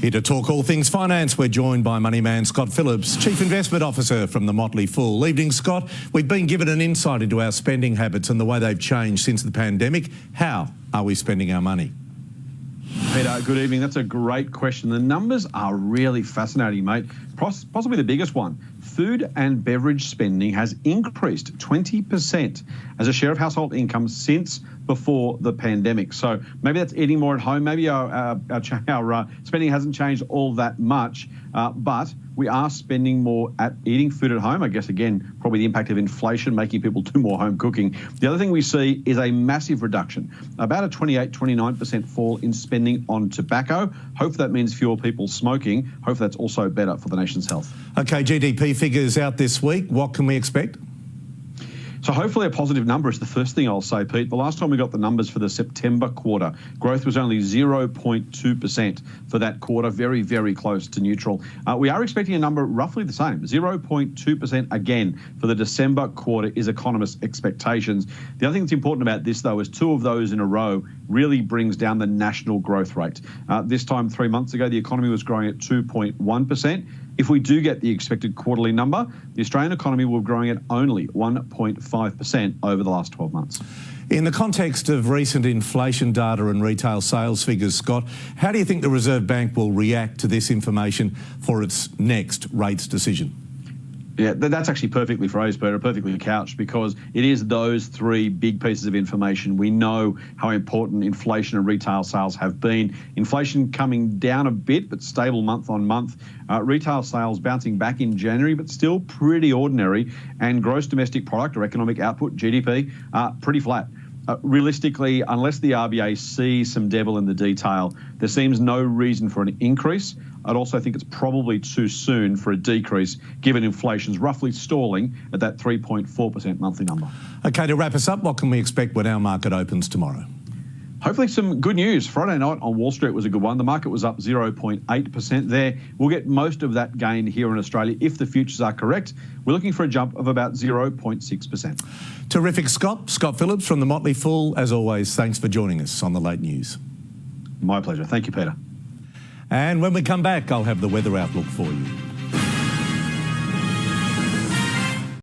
Here to talk all things finance, we're joined by money man Scott Phillips, Chief Investment Officer from the Motley. Evening, Scott. We've been given an insight into our spending habits and the way they've changed since the pandemic. How are we spending our money? Peter, good evening. That's a great question. The numbers are really fascinating, mate. Possibly the biggest one. Food and beverage spending has increased 20% as a share of household income since before the pandemic. So maybe that's eating more at home. Maybe our spending hasn't changed all that much, but we are spending more at eating food at home. I guess, again, probably the impact of inflation making people do more home cooking. The other thing we see is a massive reduction, about a 29% fall in spending on tobacco. Hopefully that means fewer people smoking. Hopefully that's also better for the nation's health. Okay, GDP figures out this week. What can we expect? So hopefully a positive number is the first thing I'll say, Pete. The last time we got the numbers for the September quarter, growth was only 0.2% for that quarter, very, very close to neutral. We are expecting a number roughly the same, 0.2% again for the December quarter is economists' expectations. The other thing that's important about this, though, is two of those in a row really brings down the national growth rate. This time 3 months ago, the economy was growing at 2.1%. If we do get the expected quarterly number, the Australian economy will be growing at only 1.5% over the last 12 months. In the context of recent inflation data and retail sales figures, Scott, how do you think the Reserve Bank will react to this information for its next rates decision? Yeah, that's actually perfectly phrased, Peter, perfectly couched, because it is those three big pieces of information. We know how important inflation and retail sales have been. Inflation coming down a bit, but stable month on month. Retail sales bouncing back in January, but still pretty ordinary. And gross domestic product or economic output, GDP, pretty flat. Realistically, unless the RBA sees some devil in the detail, there seems no reason for an increase. I'd also think it's probably too soon for a decrease, given inflation's roughly stalling at that 3.4% monthly number. Okay, to wrap us up, what can we expect when our market opens tomorrow? Hopefully some good news. Friday night on Wall Street was a good one. The market was up 0.8% there. We'll get most of that gain here in Australia if the futures are correct. We're looking for a jump of about 0.6%. Terrific, Scott. Scott Phillips from the Motley. As always, thanks for joining us on the Late News. My pleasure. Thank you, Peter. And when we come back, I'll have the weather outlook for you.